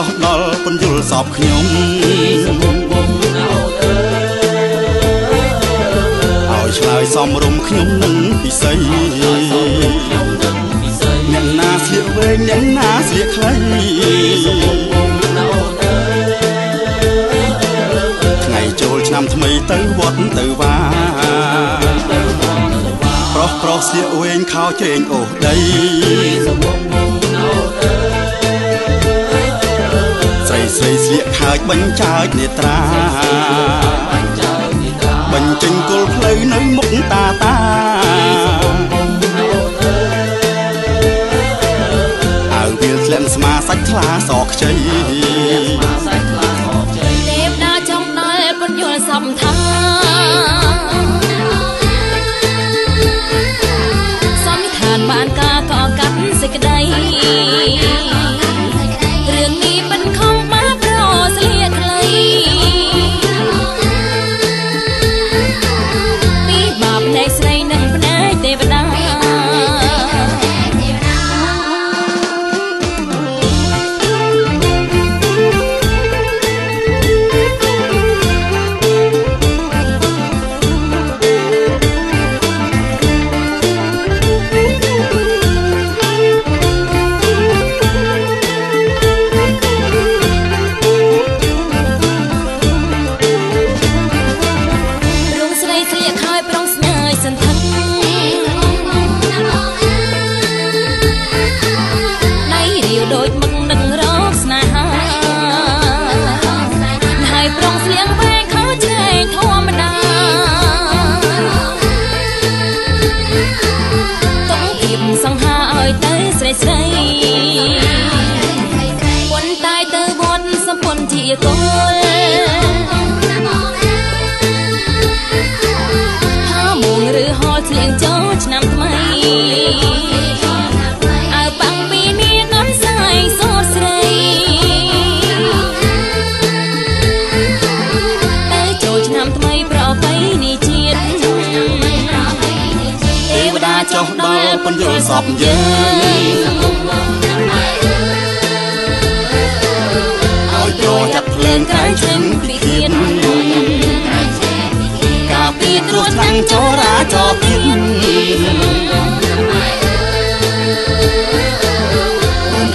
ចុះដល់ពន្យល់សពខ្ញុំឲ្យឆ្លើយសមរម្យខ្ញុំនឹងពិសីអ្នកណាស្លៀកវែងអ្នកណាស្លៀកខ្លីថ្ងៃចូលឆ្នាំថ្មីទៅវត្តទៅវាប្រុសស្លៀកវែងខោជើងអូសដីស្រីស្លៀកខើចបញ្ចើចនេត្រាបញ្ចេញគល់ផ្លូវនៅមុខតាអើវាធ្លាក់ស្មាសាច់ថ្លាសខ្ចីទេវតាចង់ដល់ពន្យល់សំថាសំឋានបានការកកាត់សេចក្តីរឿងនេះមិនខំបាបរស្លៀកខ្លីពីបាបភ្នែកស្រីនិងភ្នែកទេវតាដូចមកនឹងរកស្នេហាហើយប្រុងស្លៀងវែងខោឆ្វេងធម្មតាទុកភាពសង្ហាឲ្យទៅស្រីស្រីប៉ុន្តែទៅវត្តសម្ពន្ធជាគោលហាមួងឬហោឆ្លៀងចូលឆ្នាំថ្មីចុះដល់ពន្យល់សពយើងឲ្យចូលចាត់ភ្លើងក្រែងឈឹងព្រីគៀនការពីគ្រោះថ្នាក់ចរាចរណ៍ទៀត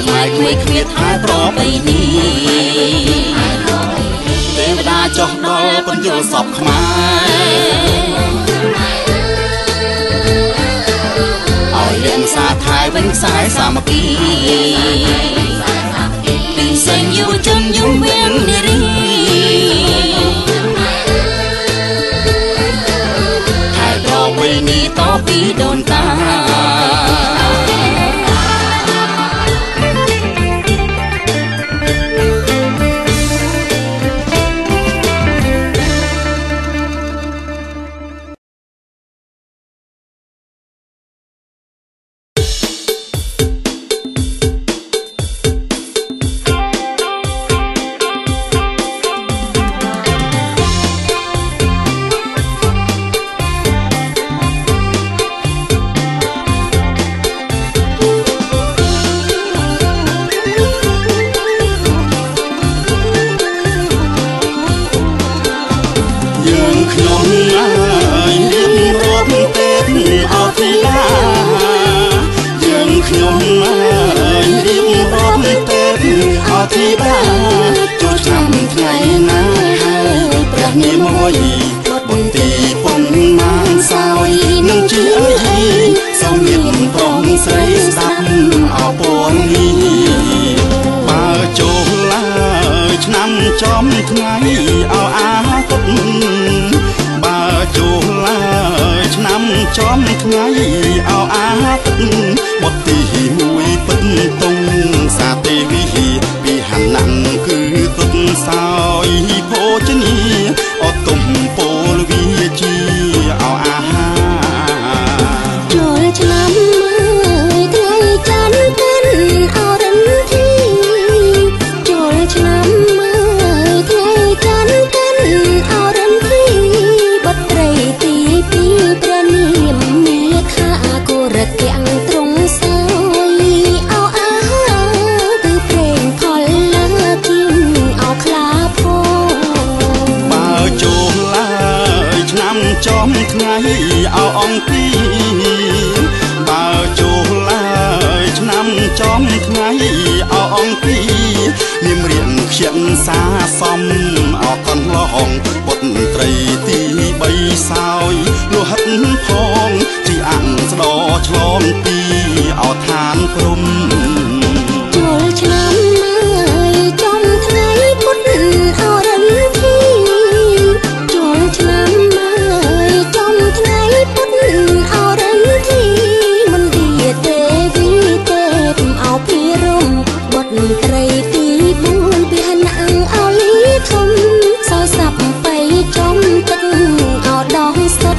ខ្មែរគ្មានគ្មានថាប្របីនេះទេវតាចុះដល់ពន្យល់សពខ្មែរឲ្យលៀងសាថែវិញខ្សែសាមគ្គីពីសេងយុវជនយុវនារីថែប្រវេណីតពីដូនតាធីតាចូលឆ្នាំថ្ងៃណាហើយព្រះនាមមួយបុន្ទីពុំម៉ានសោយនឹងជាអីសូមមានប្រុងស្រីស្ដាប់អពរនេះបើចូលឡើយឆ្នាំចំថ្ងៃអោអាទិត្យបើចូលឡើយឆ្នាំចំថ្ងៃអោអាទិត្យបុន្ទីមួយពិតតុងសាទេវីពីហាណាំងគឺទុតសោយភោជនីអត់ទុំពលវិជាអោអាហាចូលឆ្នាំថ្ងៃច័ន្ទពិនអរិនធីចូលឆ្នាំថ្ងៃច័ន្ទពិនអរិនធីបុត្រីទីពីព្រះនាមមាខាគរកៀងត្រង់សោយអោអា ត្រីទី3សោយលោហិតផងជីអាំងស្ដោឆ្លងពីអោឋានព្រំចូលឆ្នាំហើយចំថ្ងៃពុទ្ធអរិនធីចូលឆ្នាំហើយចំថ្ងៃពុទ្ធអរិនធីមន្ទីរទេវីទេអោភិរមបុត្រីទី4ពីហណាំងអោលីធំសោសាប់បៃចំទឹកអោដងសុត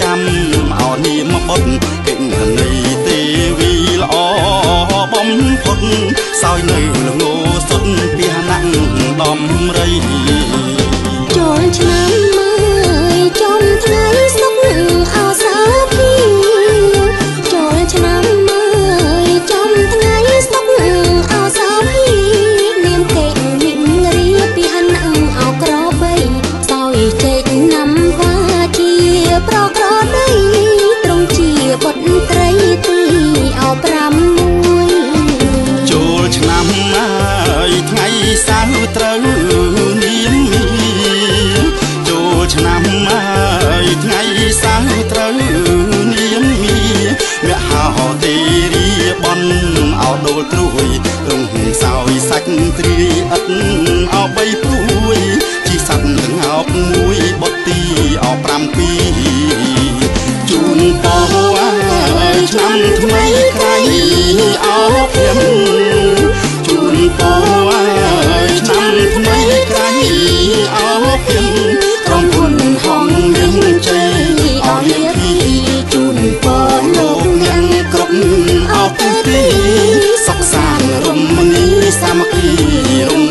ចាំអោនាមបុត្រកិននៃទេវីល្អបំផុតសោយនៅលងោសុតពីហណាំងដំរីចូលឆ្នាំហើយចំថ្ងៃសុកអោសាភីចូលឆ្នាំហើយចំថ្ងៃសុកអោសាភីនាមទេមីងរីពីហណាំងអោក្របីសោយចេកណាំវ៉ាជាប្រក្រដីត្រង់ជាបុត្រីទីអោ6ចូលឆ្នាំហើយថ្ងៃសៅរ៍ត្រូវនាមចូលឆ្នាំហើយថ្ងៃសៅរ៍ត្រូវនាមមហោទេរីបនអោដូលត្រួយរងសោយសាច់ទ្រីឥតអោបីព្រួយជីសັດទាំងអោមួយបុតទីអោ7ជូនពរឲ្យឆ្នាំថ្មីក្រៃអោភៀមជូនពរឲ្យឆ្នាំថ្មីក្រៃអោភៀមក្រុមហ៊ុនហងមានជ័យអោលៀពីជូនពរលោកអ្នកគ្រប់អោទិទីសុខសាន្តរមនីសាមគ្គីរុង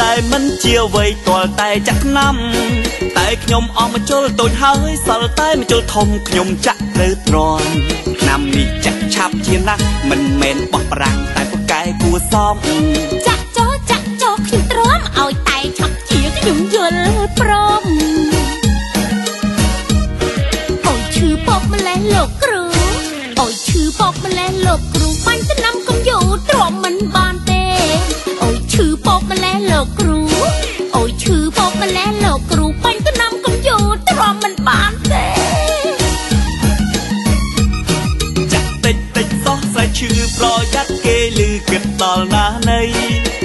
តែមិនជាអ្វីទាល់តែចាក់ឆ្នាំតែខ្ញុំអស់មកជុលតូចហើយសល់តែមកជុលធំខ្ញុំចាក់នៅទ្រាំឆ្នាំនេះចាក់ឆាប់ជាណាស់មិនមែនបោះប្រាំងតែប្រកែគួសមចាក់ចោខ្ញុំទ្រាំឲ្យតែឆាប់ជាខ្ញុំយល់ព្រមអូយឈឺពកម្លេះលោកគ្រូអូយឈឺពកម្លេះលោកគ្រូបាញ់ឆ្នាំកុំយូរទ្រាំមិនបានទេអូយឈឺពកម្លេះលោកគ្រូអូយឈឺពកម្លេះលោកគ្រូបាញ់ឆ្នាំកុំយូរទ្រាំមិនបានទេចាក់តិចសោះស្អែកឈឺប្រយ័ត្នគេលឺគិតដល់ណាណី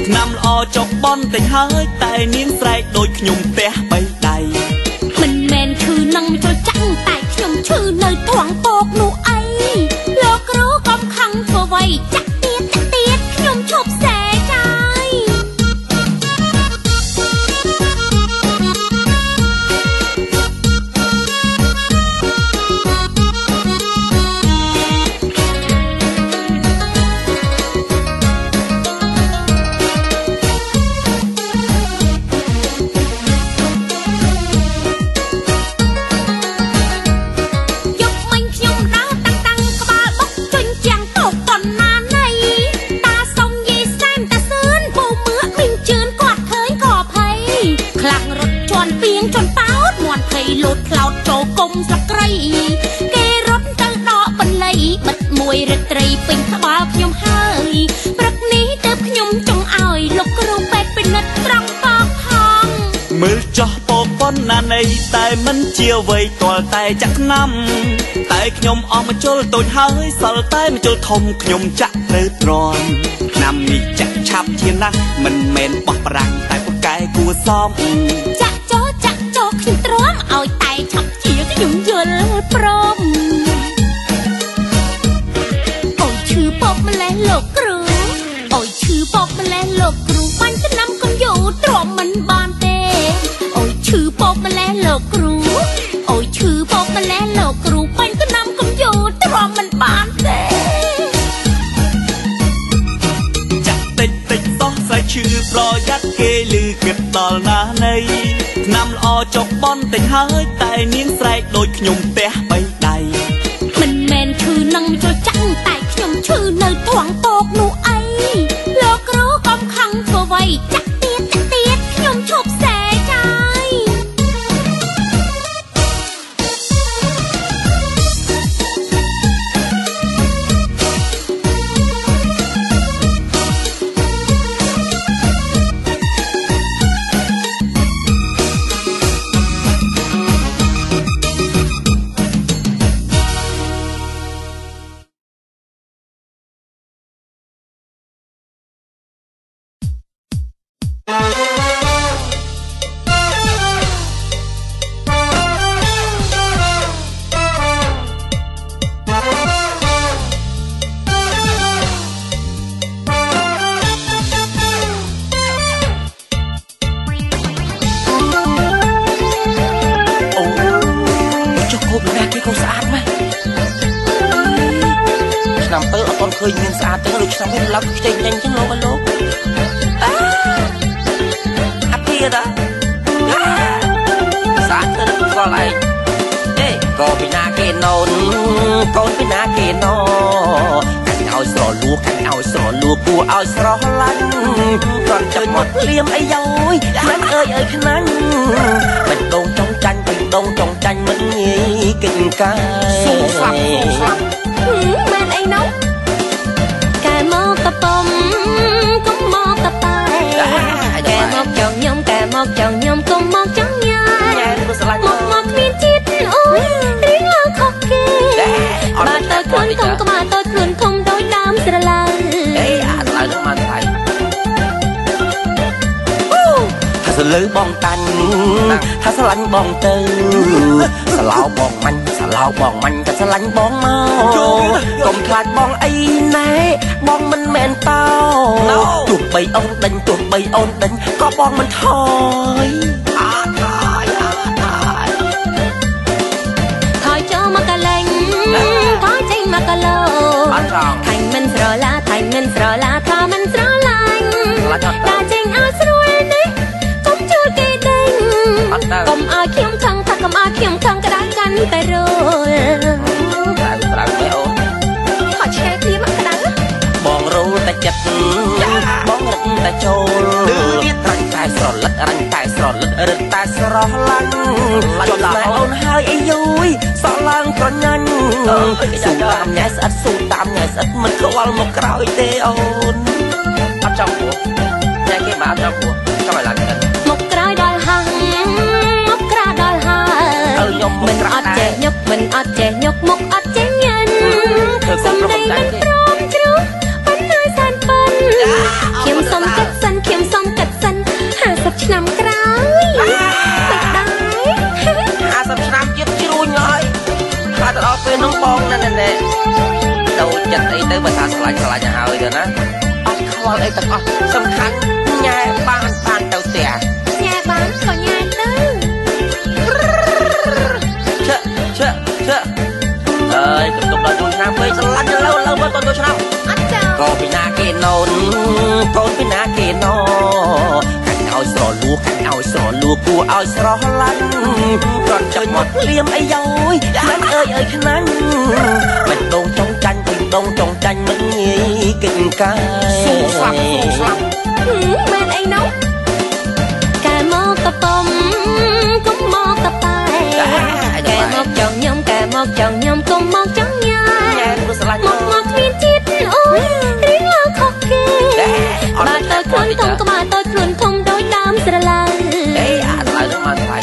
ឆ្នាំល្អចុកបន់តិចហើយតែនាងស្រែកដូចខ្ញុំផ្ទះបីដៃមិនមែនឈឺនឹងចូលចាក់តែខ្ញុំឈឺនៅធំពកនោះអីលោកគ្រូកុំខឹងធ្វើໄວចាក់ទៀតខ្ញុំឈប់សែចាយ ស្លឹកគ្រៃគេរត់ទៅដកបន្លៃបិទមួយរត្រីពេញក្បាលខ្ញុំហើយព្រឹកនេះទើបខ្ញុំចង់ឲ្យលោកគ្រូពេទ្យពិនិត្យត្រង់បោកផងមើលចោះពោប៉ុណ្ណានៃតែមិនជាអ្វីទាល់តែចាក់ឆ្នាំតែខ្ញុំអស់មកជុលតូចហើយសល់តែមកជុលធំខ្ញុំចាក់ត្រូវទ្រាំឆ្នាំនេះចាក់ឆាប់ជាណាស់មិនមែនបោះប្រាំងតែពូកែគួសមចាក់ចោខ្ញុំទ្រាំឲ្យតែឆាប់ជាខ្ញុំយល់ព្រមអូយឈឺពប់ម្លេះលោកគ្រូអូយឈឺពប់ម្លេះលោកគ្រូបាញ់ឆ្នាំកុំយូរទ្រាំមិនបានទេអូយឈឺពប់ម្លេះលោកគ្រូអូយឈឺពប់ម្លេះលោកគ្រូបាញ់ឆ្នាំកុំយូរទ្រាំមិនបានទេចាក់តិចសោះស្អែកឈឺប្រយ័ត្នគេលឺគិតដល់ណានៃឆ្នាំល្អចុកបន់តិចហើយតែនាងស្រែកដូចខ្ញុំផ្ទះបីដៃមិនមែនឈឺនឹងចូលចាក់តែខ្ញុំឈឺនៅធួងពកនោះអីលោកគ្រូកុំខឹងធ្វើໄວចាក់ទៀតខ្ញុំឈប់សែចាយឃើញមានស្អាតទៅដូចឆ្នាំនេះឡប់ខ្ចីnhanhចឹងលោកអាពីតាស្អាតទៅស្គាល់ឯងទេក៏ពីណាគេណូនកូនពីណាគេណូខាញ់ឲ្យស្រលួខាញ់ឲ្យស្រលួគួរឲ្យស្រស់ឡាញ់គ្រាន់តែមកភ្លៀមអីយ៉យខ្លាំងអើយខ្លាំងបេះដូងចង់ចាញ់បេះដូងចង់ចាញ់មិនងាយកិច្ចកាយស៊ូស្លាប់មែនអីណូកែមកកប៉ុមកុំមកកប៉ែកែមកចង់ខ្ញុំកែមកចង់ខ្ញុំកុំមកចង់ញ៉ាមកគ្មានជាតិអូយរៀងឡើងខុសគេបាទតើខ្លួនធំក្បាលតើខ្លួនធំដោយដើមស្រឡៅអេអាស្រឡៅនឹងបានថៃថាសលើបងតាញ់ថាស្រឡាញ់បងទៅស្រឡោបងមាញ់ស្រឡោបងមាញ់តែស្រឡាញ់បងមកកុំខ្លាចបងអីណែបងមិនមែនតោទោះបីអូនដេញទោះបីអូនដេញក៏បងមិនថយថយចូលមកកលែងថយចេញមកកលោថៃមិនស្រឡាថៃមិនស្រឡាថាមិនស្រឡាញ់តែចេញឲ្យស្រួលនេះកុំជួលគេដេញកុំឲ្យខ្ញុំខឹងថាកុំឲ្យខ្ញុំខឹងក្តៅកាន់តែរលក្តៅទេអូខត់ឆ្ងាយគ្នាមកក្តៅបងរੂតែចិត្តបងរឹកតែចូលរាញ់តែស្រលឹករឹងតែស្រលឹករឹកតែស្រស់ឡាញ់ចុះតែអូនហើយអីយយសក់ឡើងប្រញាញ់ស៊ូតាមញ៉ែស្អិតស៊ូតាមញ៉ែស្អិតមិនខ្វល់មកក្រោយទេអូនអត់ចង់ព្រោះញ៉ែគេមកអត់ចង់ព្រោះចង់ឲ្យឡើងចិត្តមកក្រោយដល់ហាងមកក្រៅដល់ហាងខ្ញុំមិនអត់ចេះញឹកមិនអត់ចេះញឹកមុខអត់ចេះញ៉ាំសំដីមិនព្រមជ្រុះប៉ុន្តែសានប៉ិនខ្ញុំសុំកាត់សិនខ្ញុំសុំកាត់សិន50ឆ្នាំក្រោយមិនដែរ50ឆ្នាំទៀតជ្រួញហើយតែដល់ពេលនោះបងណែដូចចិត្តអីទៅបើថាឆ្លាញ់ហើយទៅណាអត់ខ្វល់អីទាំងអស់សំខាន់ញ៉ែបានទៅផ្ទះញ៉ែបានក៏ញ៉ែទៅជើអើយបន្ទប់ដល់ចូលឆ្នាំពេកឆ្លាញ់លើមកទៅឆ្នាំអត់ចាក៏ពីណាគេណូនកូនពីណាគេណូខាញ់ឲ្យស្រលួខាញ់ឲ្យស្រលួគួរឲ្យស្រស់ឡាញ់គ្រាន់តែមកភ្លៀមអីយ៉យខ្លាំងអើយខ្លាំងបេះដូងចង់ចាញ់បេះដូងចង់ចាញ់មិនងាយកិច្ចកាយស៊ូស្លាប់មែនអីណូកែមកកប៉ុម កុំមកតតែកែមកចង់ញ៉ាំកែមកចង់ញ៉ាំកុំមកចង់ញ៉ាំមកគ្មានជាតិអូយរៀងឡើងខុសគេបាទតើខ្លួនធំក្បាលតើខ្លួនធំដូចដើមស្រឡាញ់អេអាស្រឡាញ់នឹងមកថ្លៃ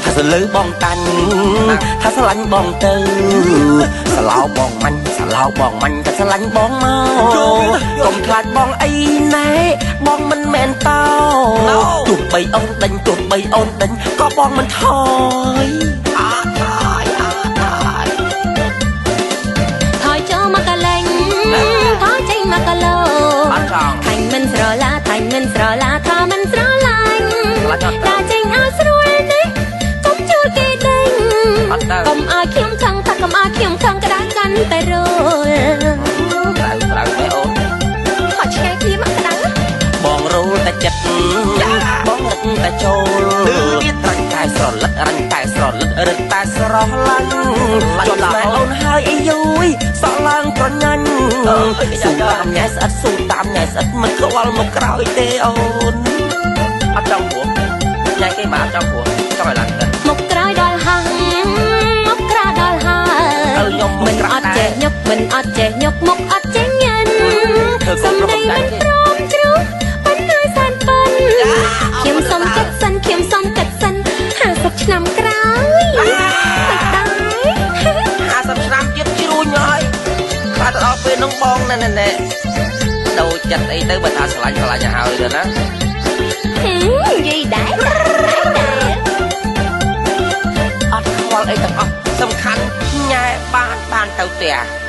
ថាសលើបងតាញ់ថាស្រឡាញ់បងទៅស្រឡោបងមាញ់ស្រឡោបងមាញ់ក៏ស្រឡាញ់បងមកកុំខ្លាចបងអីណែបងមិនមែនតោទោះបីអូនដេញទោះបីអូនដេញក៏បងមិនថយថយចូលមកកលែងថយចេញមកកលោថាញ់មិនស្រឡាថាញ់មិនស្រឡាថាមិនស្រឡាញ់តែចេញឲ្យស្រួលនេះកុំជួលគេដេញកុំឲ្យខ្ញុំខឹងថាកុំឲ្យខ្ញុំខឹងក្តៅកាន់តែរលក្រៅមែអូនខត់ឆ្ងាយគ្នាមកក្តៅបងរੂតែចិត្តបងរឹកតែចូលរាងកាយស្រលឹករឹងកាយស្រលឹករឹកតែស្រស់ឡាញ់ជាប់តែអូនហើយអីយូយសក់ឡើងប្រញាញ់ស៊ូតាមញ៉ែស្អិតស៊ូតាមញ៉ែស្អិតមិនខ្វល់មកក្រោយទេអូនអត់ចង់ព្រោះញ៉ែគេមកអត់ចង់ព្រោះចង់ឲ្យឡើងទៅមកក្រោយដល់ហាងមកក្រៅដល់ហាងខ្ញុំមិនអត់ចេះញុកមិនអត់ចេះញុកមុខអត់ចេះញ៉ាំសំដីមិនព្រមជ្រុះប៉ុន្តែសានប៉ិនខ្ញុំសុំចិត្តសិនខ្ញុំសុំកាត់សិន50ឆ្នាំក្រោយមិនដែរ50ឆ្នាំទៀតជ្រួញហើយបាទដល់ពេលនឹងបងណែដូចចិត្តអីទៅបើថាឆ្លាញ់ឲ្យហើយទៅណានិយាយដែរអត់ខ្វល់អីទាំងអស់សំខាន់ញ៉ែបានទៅផ្ទះ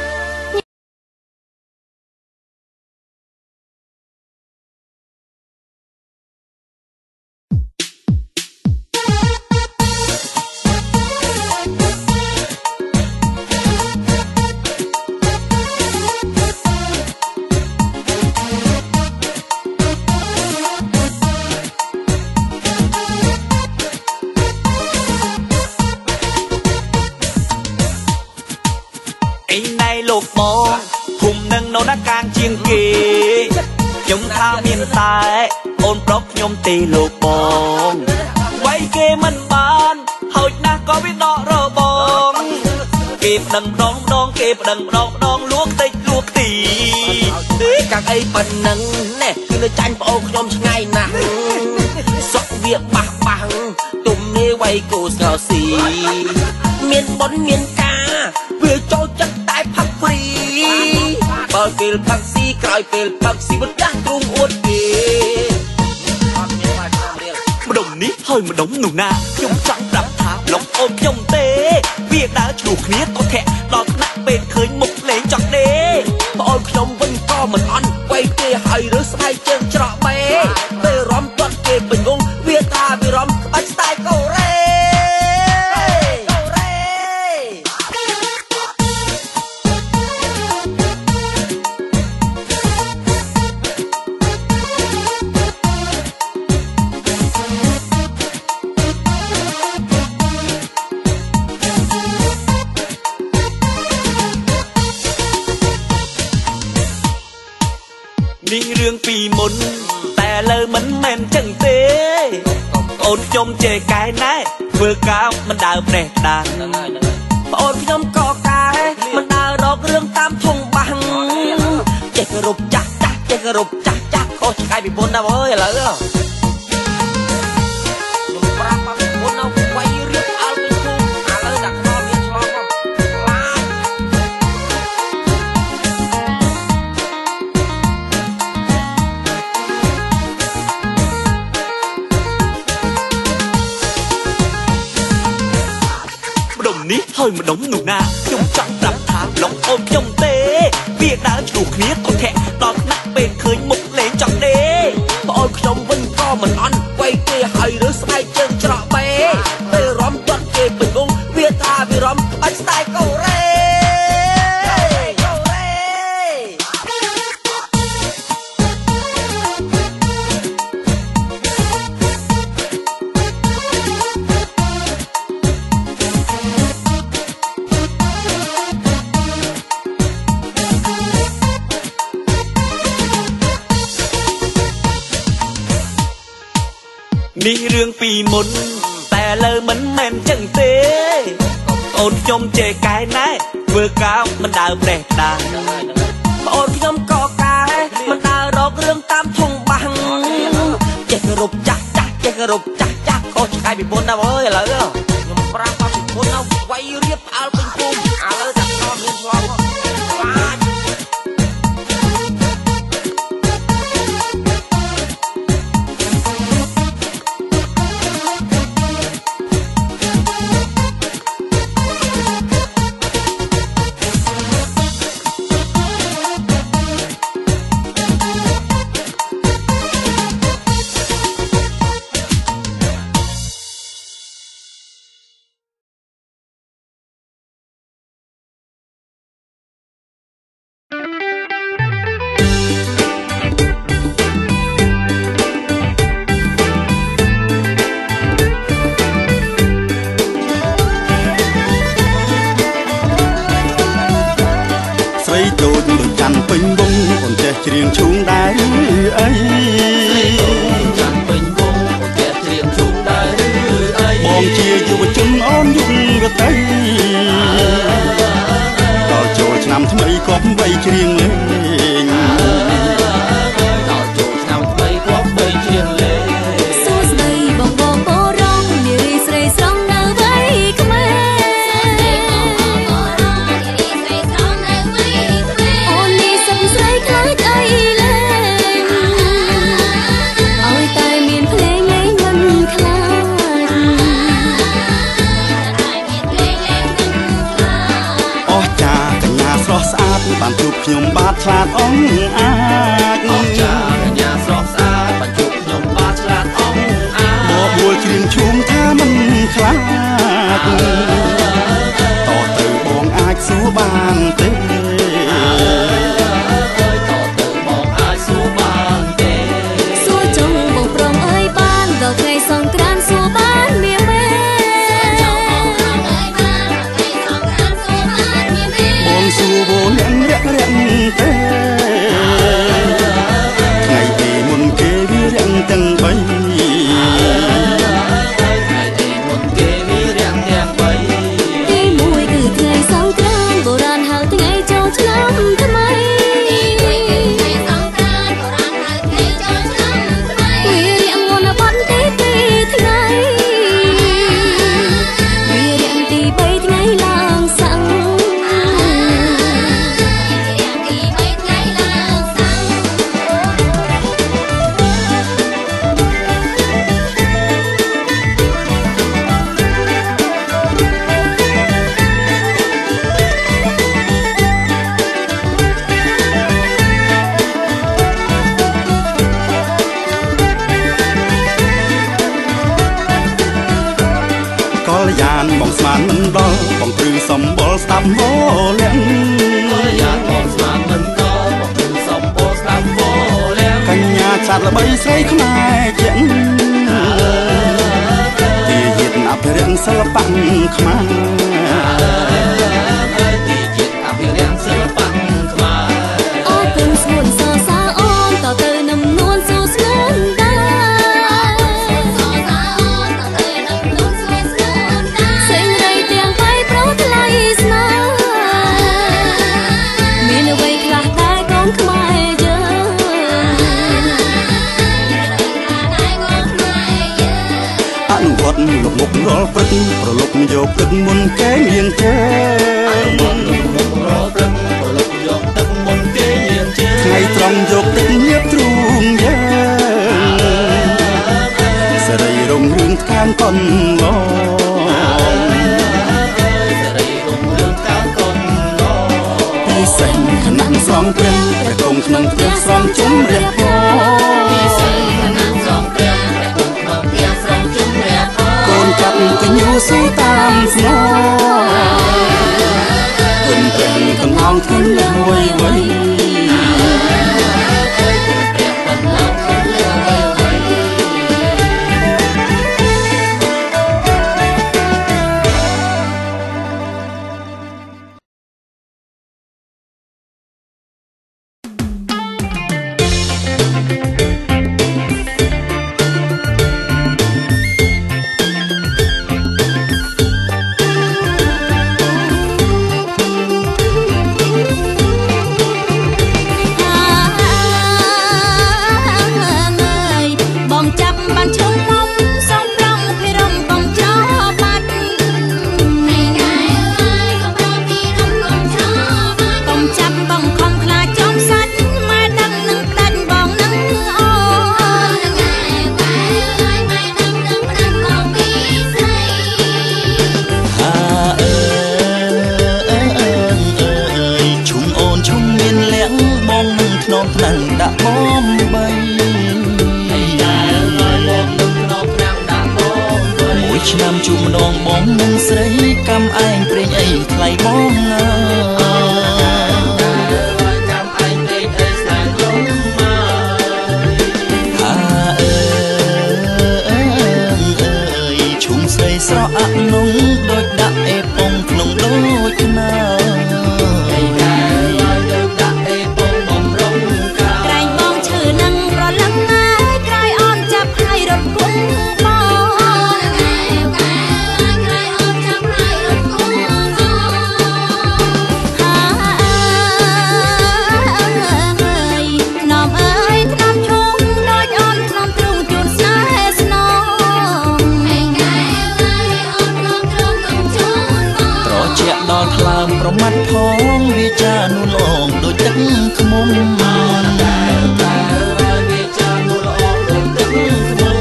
លោកបងភូមិនឹងនៅណាកាងជាងគេខ្ញុំថាមានតែអូនប្រុសខ្ញុំទេលោកបងវាយគេមិនបានហោចណាស់ក៏វាដករបងគេប្តឹងម្ដងគេប្តឹងម្ដងលួងតិចលួងទីកាំងអីប៉ុណ្ណឹងណែគឺនៅចាញ់ប្អូនខ្ញុំឆ្ងាយណាស់សក់វាបាំងទុំនេះវាយគូស្ងោស៊ីមានបុណ្យមានការវាចូលចិត្តតែផឹកព្រីបើពេលផឹកស៊ីក្រោយពេលផឹកស៊ីមិនដាស់ទ្រូងអួតគេម្ដុំនេះហើយម្ដុំនោះណាខ្ញុំចង់ប្រាប់ថាឡុកអូនខ្ញុំទេវាដើរឆ្លោះគ្នាក៏ធាក់ដល់ថ្នាក់ពេលឃើញមុខលេងចង់ទេប្អូនខ្ញុំវិញក៏មិនអន់វៃគេហើយរើស្បែកជើងច្រកបេពេលរំទាត់គេពេញងងវាថាវារំក្បាច់ស្ទាយកូរ៉េនេះរឿងពីមុនតែលើមិនមែនចឹងទេអូនខ្ញុំចេះកែណែធ្វើការមិនដើរផ្នេះដាស់ប្អូនខ្ញុំក៏កែមិនដើររករឿងតាមធំបាំងចេះគោរពចាស់ចេះគោរពចាស់ខុសឆ្ងាយពីមុនណាអើយឥឡូវខ្ញុំប្រាប់មកពីមុនណាវាយរៀបអល់ពីធំឥឡូវដាក់ខ្នងមានឆ្លងមកខ្លាចម្ដុំនេះហើយម្ដុំនោះណាខ្ញុំចង់ប្រាប់ថាឡុកអូនខ្ញុំទេវាដើរឆ្លោះគ្នាក៏ធាក់ដល់ថ្នាក់ពេលឃើញមុខលេងចង់ទេប្អូនខ្ញុំវិញក៏មិនអន់វៃគេហើយរើស្បែកជើងច្រកបេពេលរំទាត់គេពេញងងវាថាវារំក្បាច់ស្ទាយកូរ៉េ នេះរឿងពីមុនតែលើមិនមែនចឹងទេអូនខ្ញុំចេះកែណែធ្វើការមិនដើរប្រេះដាអូនខ្ញុំក៏កែមិនដើររករឿងតាមធំបាំងចេះគោរពចាស់ចាស់ចេះគោរពចាស់ចាស់ខុសឆ្ងាយពីមុនណាស់អើយឥឡូវខ្ញុំប្រាប់ថាពីមុនណាវាយរៀបផ្អើលពេញភូមិឥឡូវតែខំមានស្វាប់ពេញវងអូនចេះច្រៀងឈូងដែរឬអីចាំពេញវងអូនចេះច្រៀងឈូងដែរឬអីបងជាយុវជនអូនយុវតីដល់ចូលឆ្នាំថ្មីក៏បីច្រៀងលេងដល់ចូលឆ្នាំថ្មីក៏បីច្រៀងលេងសួស្ដីបងបងបរងនារីស្រីស្រងនៅវ័យក្មេងបានជួបខ្ញុំបាទឆ្លាតអង្អាចអស់ចាកញ្ញាស្រស់ស្អាតបានជួបខ្ញុំបាទឆ្លាតអង្អាចមកបួលច្រៀងឈូងថាមិនខ្លាចតទៅបងអាចសួរបានទេតទៅបងអាចសួរបានទេសួរចង់បងព្រមអើយបានដល់ថ្ងៃសង្ក្រាន្តសួរបានមានមែបងសួរវលៀងរាក់រាក់ទេថ្ងៃទីមុនគេវារាក់ទាំងបីថ្ងៃទីមុនគេវារាក់ទាំងបីទីមួយគឺថ្ងៃសង្ក្រាន្តបុរាណហៅថ្ងៃចូលឆ្នាំថ្មីថ្ងៃសង្ក្រាន្តបុរាណហៅថ្ងៃចូលឆ្នាំថ្មីវារាក់មុនបន់ទី2ថ្ងៃវារាក់ទី3ថ្ងៃឡើងសាំងបងស្មានមិនដល់បងព្រឺសំបល់ស្ដាប់វលៀងយ៉ាងបងស្មានមិនដល់បងព្រឺសំបល់ស្ដាប់វលៀងកញ្ញាឆាត់ល្បីស្រីខ្មែរជាងទីយាទអភិរក្សសិល្បៈខ្មែរទីយាទអភិរក្សសិល្បៈខ្មែរអូនព្រឹងស្ងួនសរសើរអូនតទៅនំនួនសួរស្ងួនលោកមុខរាល់ព្រឹកប្រឡប់យកទឹកមុនគេញៀងជើងមុខរាល់ព្រឹកប្រឡប់យកទឹកមុនគេញៀងជើងថ្ងៃត្រង់យកទឹកញៀបទ្រូងយើងសេរីរងរឿងខាងកុនឡសេរីរងរឿងខាងកុនឡពិសេសខណៈស្រងព្រះព្រះគង់ក្នុងផ្ទះស្រងជុំរះពោពិសេសខណៈស្រងព្រះព្រះគង់ក្នុងផ្ទះស្រងជុំរះកូនកាត់កញ្ញូស៊ីតាមស្នោគុនព្រះកំងធនលួយវៃ លងបងនឹងស្រីកំឯងព្រេងអីថ្លៃបងកំឯងព្រេងអីស្លាញ់លំមកឈុំស្រីស្រក់អាក់នងដូចដាក់អេប៉ុងក្នុងដូចណាដល់ថ្លើមប្រមាត់ផងវាចានួនល្អងដូចទឹកខ្មុំវាចានួនល្អងដូចទឹកខ្មុំ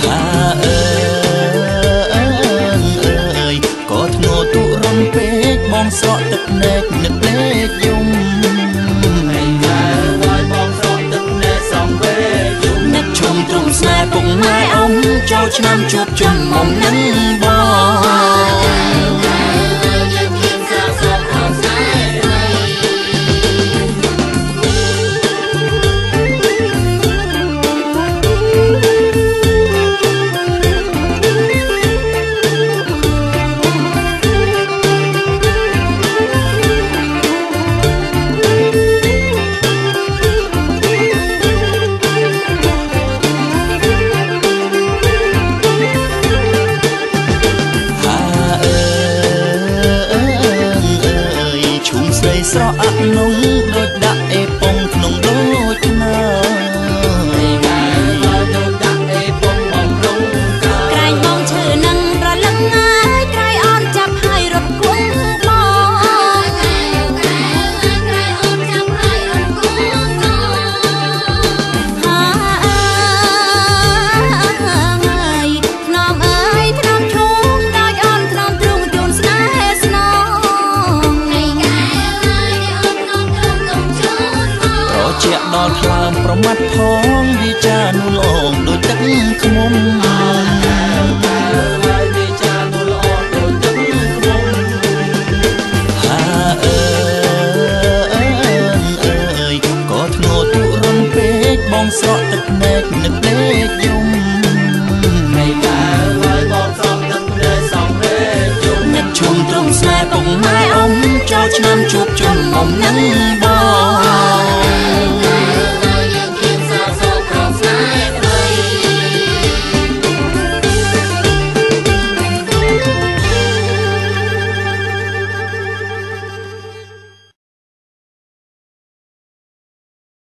ហាអើយក៏ធ្ងោទុរំពេកបងស្រក់ទឹកភ្នែកនឹកលេខយំបងស្រក់ទឹកភ្នែកសំវេយំនឹកជុំទ្រង់ស្នេហ៍ពុកម៉ែអ៊ំចូលឆ្នាំជួបជុំមុំនឹងបងស្រក់អាក់នងដូចដាក់អេប៉ុងក្នុងដូចណាដូចដាក់អេប៉ុងបំរុងក្រែងបងឈឺនឹងប្រលឹងហើយក្រៃអនចាប់ហើយរត់គង់បងក្រៃអនចាប់ហើយរត់គង់ហាអើយថ្នមអើយថ្នមឈូងដោយអនថ្នមទ្រូងជូនស្នេហ៍ស្នងជាដល់ថ្លើមប្រមាត់ផងវាចានួនល្អងដូចទឹកខ្មុំវាចានួនល្អងដូចទឹកខ្មុំហាអើយក៏ធ្ងោទុរំពេកបងស្រក់ទឹកភ្នែកនឹកលេខយំ